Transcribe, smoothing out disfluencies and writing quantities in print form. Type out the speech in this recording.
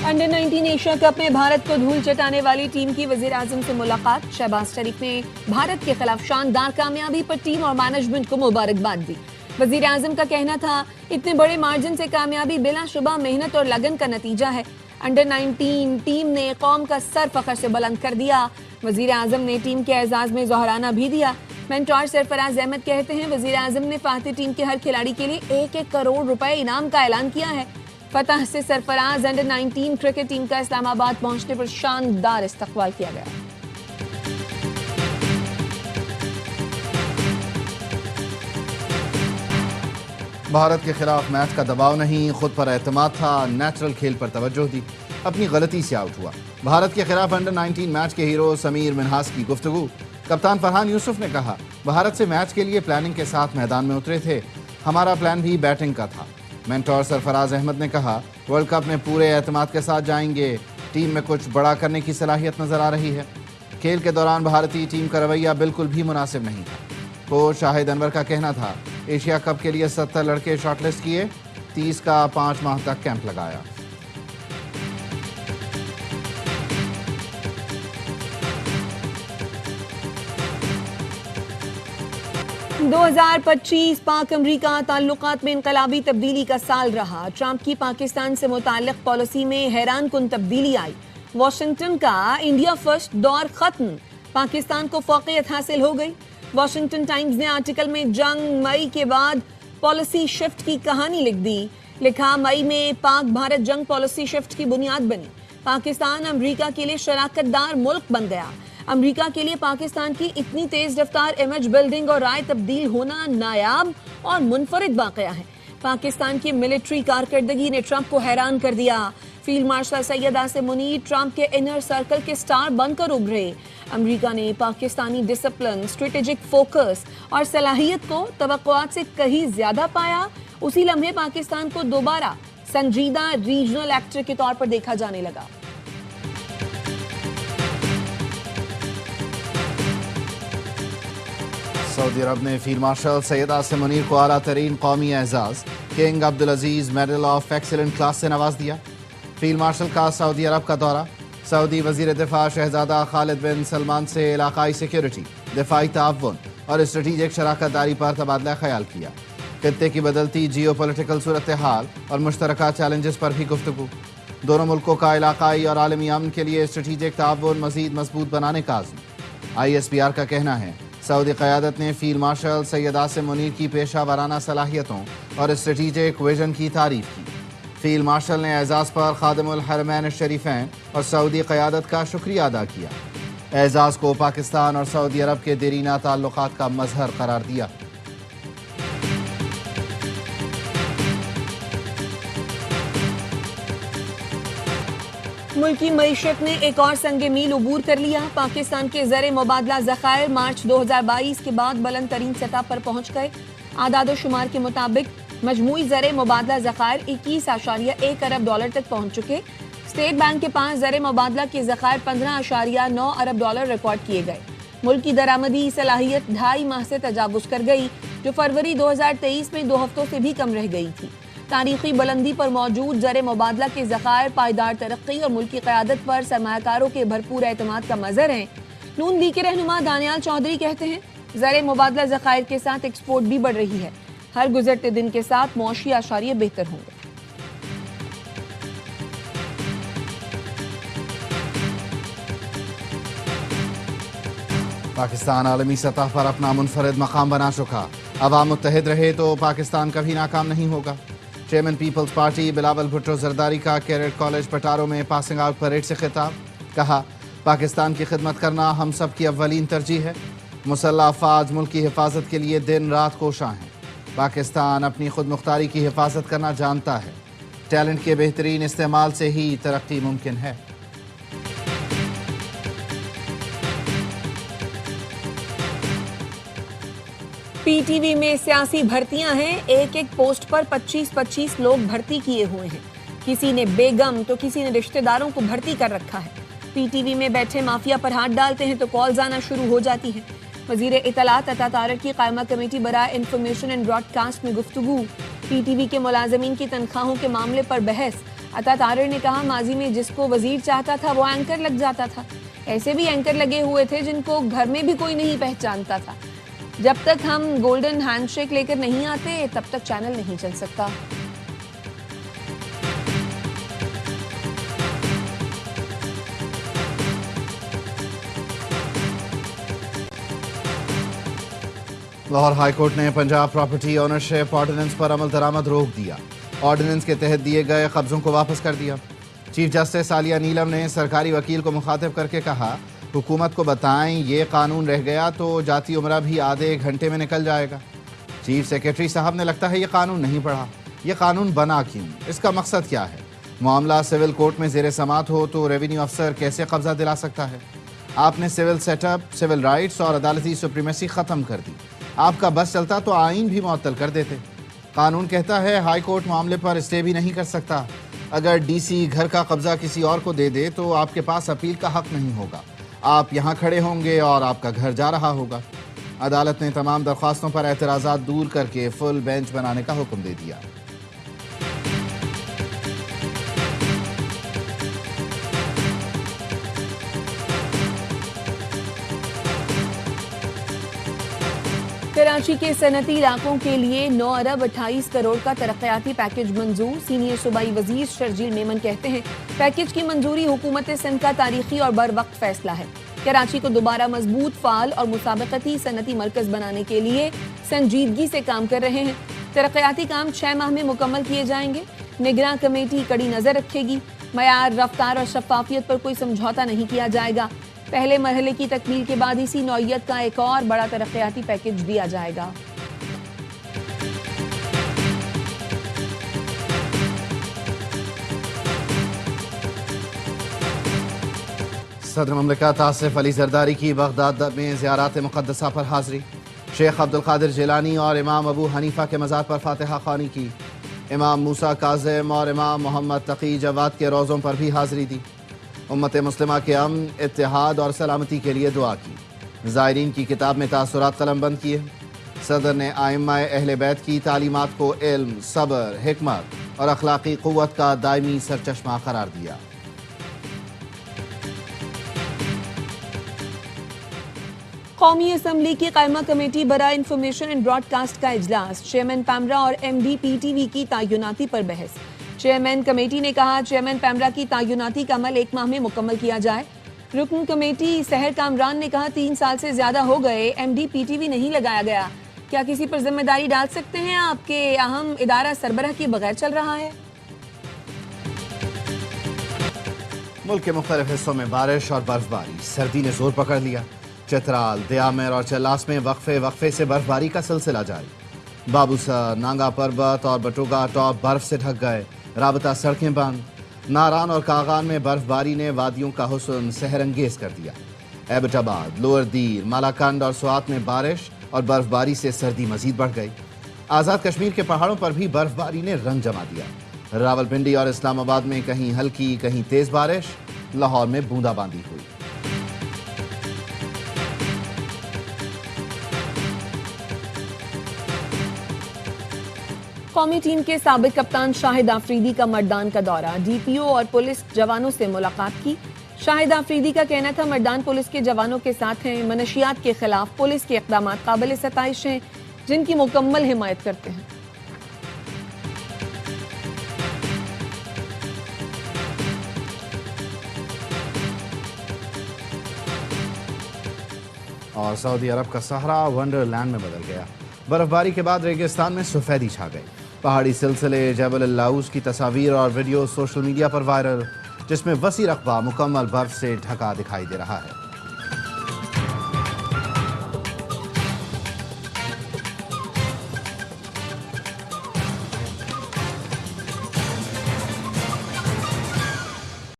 Under 19 Asia cup में भारत को धूल चटाने वाली टीम की वजीर आजम से मुलाकात। शहबाज शरीफ ने भारत के खिलाफ शानदार कामयाबी पर टीम और मैनेजमेंट को मुबारकबाद दी। वजीर आजम का कहना था, इतने बड़े मार्जिन से कामयाबी बिलाशुबा मेहनत और लगन का नतीजा है। अंडर 19 टीम ने कौम का सर फखर से बुलंद कर दिया। वजीर आजम ने टीम के एजाज में जोहराना भी दिया। मेंटोर सरफराज अहमद कहते हैं, वजीर आजम ने फातिह टीम के हर खिलाड़ी के लिए 1-1 करोड़ रुपए इनाम का ऐलान किया है। फतह से सरफराज अंडर 19 क्रिकेट टीम का इस्लामाबाद पहुंचने पर शानदार इस्तकबाल किया गया। भारत के खिलाफ मैच का दबाव नहीं, खुद पर एतमाद था, नेचुरल खेल पर तवज्जो दी, अपनी गलती से आउट हुआ। भारत के खिलाफ अंडर 19 मैच के हीरो समीर मिन्हास की गुफ्तगू। कप्तान फरहान यूसुफ ने कहा, भारत से मैच के लिए प्लानिंग के साथ मैदान में उतरे थे, हमारा प्लान भी बैटिंग का था। मेंटोर सरफराज अहमद ने कहा, वर्ल्ड कप में पूरे एतमाद के साथ जाएंगे, टीम में कुछ बड़ा करने की सलाहियत नजर आ रही है। खेल के दौरान भारतीय टीम का रवैया बिल्कुल भी मुनासिब नहीं था। कोच शाहिद अनवर का कहना था, एशिया कप के लिए 70 लड़के शॉर्टलिस्ट किए, 30 का 5 माह तक कैंप लगाया। – 2025 पाक अमरीका ताल्लुकात में इनकलाबी तब्दीली का साल रहा। ट्रंप की पाकिस्तान से मुताल्लिक पॉलिसी में हैरान कुन तब्दीली आई। वाशिंगटन का इंडिया फर्स्ट दौर खत्म, पाकिस्तान को फौकियत हासिल हो गई। वाशिंगटन टाइम्स ने आर्टिकल में जंग मई के बाद पॉलिसी शिफ्ट की कहानी लिख दी। लिखा, मई में पाक भारत जंग पॉलिसी शिफ्ट की बुनियाद बनी। पाकिस्तान अमरीका के लिए शराकतदार मुल्क बन गया। अमरीका के लिए पाकिस्तान की इतनी तेज रफ्तार इमेज बिल्डिंग और राय तब्दील होना नायाब और मुनफरिद वाकया है। पाकिस्तान की मिलिट्री कारकर्दगी ने ट्रंप को हैरान कर दिया। Field marshal Syed Asim Munir Trump के इनर सर्कल के स्टार बनकर उभरे। अमरीका ने पाकिस्तानी डिसिप्लिन, स्ट्रेटेजिक फोकस और सलाहियत को तवक्कुआत से कहीं ज्यादा पाया। उसी लम्हे पाकिस्तान को दोबारा संजीदा रीजनल एक्टर के तौर पर देखा जाने लगा। सऊदी अरब ने फील्ड मार्शल सैयद आसिम मुनीर को आला तरीन कौमी एजाज King Abdul Aziz medal of excellent class से नवाज दिया। फील्ड मार्शल का सऊदी अरब का दौरा। सऊदी वजीर दिफा शहजादा खालिद बिन सलमान से इलाकाई सिक्योरिटी, दिफाई ताउन और स्ट्रेटेजिक शराकत दारी पर तबादला ख्याल किया। खित्ते की बदलती जियो पॉलिटिकल सूरत हाल और मुश्तरका चैलेंजेस पर भी गुफ्तगू। दोनों मुल्कों का इलाकाई और आलमी अमन के लिए स्ट्रेटेजिक ताउन मजीद मजबूत बनाने का आज़म। ISPR का कहना है, सऊदी क़यादत ने फील्ड मार्शल सैयद आसिम मुनीर की पेशा वाराना सलाहियतों और स्ट्रेटेजिक विजन की तारीफ की। फील्ड मार्शल ने एजाज़ पर खादिमुल हरमैन शरीफैन और सऊदी क़यादत का शुक्रिया अदा किया। एजाज़ को पाकिस्तान और सऊदी अरब के देरीना ताल्लुकात का मजहर करार दिया। मुल्की मईशत ने एक और संगे मील उबूर कर लिया। पाकिस्तान के ज़र मुबादला ज़खायर मार्च 2022 के बाद बुलंद तरीन सतह पर पहुंच गए। आदाद शुमार के मुताबिक मजमूई ज़र मुबादला ज़खायर 21.1 अरब डॉलर तक पहुंच चुके। स्टेट बैंक के पास ज़र मुबादला के ज़खायर 15.9 अरब डॉलर रिकॉर्ड किए गए। मुल्क की दरामदी सलाहियत 2.5 माह से तजावुज़ कर गई, जो फरवरी 2023 में 2 हफ्तों से भी कम रह गई थी। तारीखी बुलंदी पर मौजूद ज़र मुबादला के ज़खायर पायदार तरक्की और मुल्क की क़यादत पर सरमायाकारों के भरपूर एतमाद का मज़र है। नून लीग के रहनुमा दानियाल चौधरी कहते हैं, ज़र मुबादला ज़खायर के साथ एक्सपोर्ट भी बढ़ रही है। हर गुजरते दिन के साथ मौशी आशारिये बेहतर होंगे। पाकिस्तान आलमी सतह पर अपना मुनफरिद मकाम बना चुका। अवाम मुत्तहिद रहे तो पाकिस्तान कभी नाकाम नहीं होगा। चेयरमैन पीपल्स पार्टी बिलावल भुट्टो जरदारी का कैडेट कॉलेज पटारो में पासिंग आउट परेड से खिताब। कहा, पाकिस्तान की खिदमत करना हम सब की अव्वलीन तरजीह है। मुसल्लह अफवाज मुल्क की हिफाजत के लिए दिन रात कोशां हैं। पाकिस्तान अपनी खुद मुख्तारी की हिफाजत करना जानता है। टैलेंट के बेहतरीन इस्तेमाल से ही तरक्की मुमकिन है। PTV में सियासी भर्तियां हैं। एक एक पोस्ट पर 25-25 लोग भर्ती किए हुए हैं। किसी ने बेगम तो किसी ने रिश्तेदारों को भर्ती कर रखा है। PTV में बैठे माफिया पर हाथ डालते हैं तो कॉल्स आना शुरू हो जाती हैं। वजीर इत्तलात अता तारक की कायमा कमेटी बराए इंफॉर्मेशन एंड ब्रॉडकास्ट में गुफ्तगू। پی ٹی وی کے ملازمین کی تنخواہوں کے معاملے پر بحث، عطا طاہر نے کہا ماضی میں جس کو وزیر چاہتا تھا وہ اینکر لگ جاتا تھا، ایسے بھی اینکر لگے ہوئے تھے جن کو گھر میں بھی کوئی نہیں پہچانتا تھا، جب تک ہم گولڈن ہینڈ شیک لے کر نہیں آتے تب تک چینل نہیں چل سکتا۔ لاہور ہائی کورٹ نے پنجاب پراپرٹی اونرشپ آرڈیننس پر عمل درآمد روک دیا، آرڈیننس کے تحت دیے گئے قبضوں کو واپس کر دیا۔ چیف جسٹس عالیہ نیلم نے سرکاری وکیل کو مخاطب کر کے کہا حکومت کو بتائیں یہ قانون رہ گیا تو جاتی عمرہ بھی آدھے ایک گھنٹے میں نکل جائے گا۔ چیف سیکرٹری صاحب نے لگتا ہے یہ قانون نہیں پڑھا، یہ قانون بنا کیوں، اس کا مقصد کیا ہے؟ معاملہ سول کورٹ میں زیر سماعت ہو تو ریونیو افسر کیسے قبضہ دلا سکتا ہے؟ آپ نے civil set up, civil rights اور عدالتی سپریمیسی ختم کر دی، آپ کا بس چلتا تو آئین بھی معطل کر دیتے۔ قانون کہتا ہے ہائی کورٹ معاملے پر اسٹے بھی نہیں کر سکتا، اگر ڈی سی گھر کا قبضہ کسی اور کو دے دے تو آپ کے پاس اپیل کا حق نہیں ہوگا، آپ یہاں کھڑے ہوں گے اور آپ کا گھر جا رہا ہوگا۔ عدالت نے تمام درخواستوں پر اعتراضات دور کر کے فل بینچ بنانے کا حکم دے دیا۔ کراچی کے صنعتی علاقوں کے لیے 9 ارب 28 کروڑ کا ترقیاتی پیکج منظور، سینئر صوبائی وزیر شرجیل میمن کہتے ہیں پیکج کی منظوری حکومت سندھ کا تاریخی اور بروقت فیصلہ ہے۔ کراچی کو دوبارہ مضبوط، فعال اور مسابقتی صنعتی مرکز بنانے کے لیے سنجیدگی سے کام کر رہے ہیں۔ ترقیاتی کام 6 ماہ میں مکمل کیے جائیں گے۔ نگراں کمیٹی کڑی نظر رکھے گی، معیار، رفتار اور شفافیت پر کوئی سمجھوتا نہیں کیا جائے گا۔ پہلے مرحلے کی تکمیل کے بعد اسی نوعیت کا ایک اور بڑا ترقیاتی پیکج دیا جائے گا۔ صدر مملکت آصف علی زرداری کی بغداد میں زیارات مقدسہ پر حاضری، شیخ عبدالقادر جیلانی اور امام ابو حنیفہ کے مزار پر فاتحہ خوانی کی، امام موسیٰ کاظم اور امام محمد تقی جواد کے روضوں پر بھی حاضری دی، امت مسلمہ کے امن، اتحاد اور سلامتی کے لیے دعا کی، زائرین کی کتاب میں تاثرات قلم بند کیے۔ صدر نے ائمہ اہل بیت کی تعلیمات کو علم، صبر، حکمت اور اخلاقی قوت کا دائمی سرچشمہ قرار دیا۔ قومی اسمبلی کی قائمہ کمیٹی برائے انفارمیشن اینڈ براڈ کاسٹ کا اجلاس، چیئرمین پیمرا اور M D P T V کی تعیناتی پر بحث۔ چیئرمین کمیٹی نے کہا چیئرمین پیمرا کی تعیناتی کا عمل 1 ماہ میں مکمل کیا جائے۔ رکن کمیٹی سحر کامران نے کہا 3 سال سے زیادہ ہو گئے M D P T V نہیں لگایا گیا، کیا کسی پر ذمہ داری ڈال سکتے ہیں آپ کہ اہم ادارہ سربراہ کے بغیر چل رہا ہے؟ ملک کے مختلف حصوں میں بارش اور برف باری، سردی نے زور پکڑ لیا۔ چترال، دیامر اور چلاس میں وقفے سے برف باری کا سلسلہ جاری۔ بابوسر، نانگا پربت اور بٹوگا ٹاپ برف سے ڈھک گئے، رابطہ سڑکیں بند۔ ناران اور کاغان میں برف باری نے وادیوں کا حسن سحر انگیز کر دیا۔ ایبٹ آباد، لوئر دیر، مالاکنڈ اور سوات میں بارش اور برف باری سے سردی مزید بڑھ گئی۔ آزاد کشمیر کے پہاڑوں پر بھی برف باری نے رنگ جما دیا۔ راولپنڈی اور اسلام آباد میں کہیں ہلکی کہیں تیز بارش، لاہور میں بوندا باندی ہوئی۔ قومی ٹیم کے سابق کپتان شاہد آفریدی کا مردان کا دورہ، ڈی پی او اور پولیس جوانوں سے ملاقات کی۔ شاہد آفریدی کا کہنا تھا مردان پولیس کے جوانوں کے ساتھ ہیں، منشیات کے خلاف پولیس کے اقدامات قابل ستائش ہیں جن کی مکمل حمایت کرتے ہیں۔ اور سعودی عرب کا صحرا ونڈر لینڈ میں بدل گیا، برف باری کے بعد ریگستان میں سفیدی چھا گئی۔ پہاڑی سلسلے جبل اللاؤس کی تصاویر اور ویڈیو سوشل میڈیا پر وائرل، جس میں وسیع رقبہ مکمل برف سے ڈھکا دکھائی دے رہا ہے۔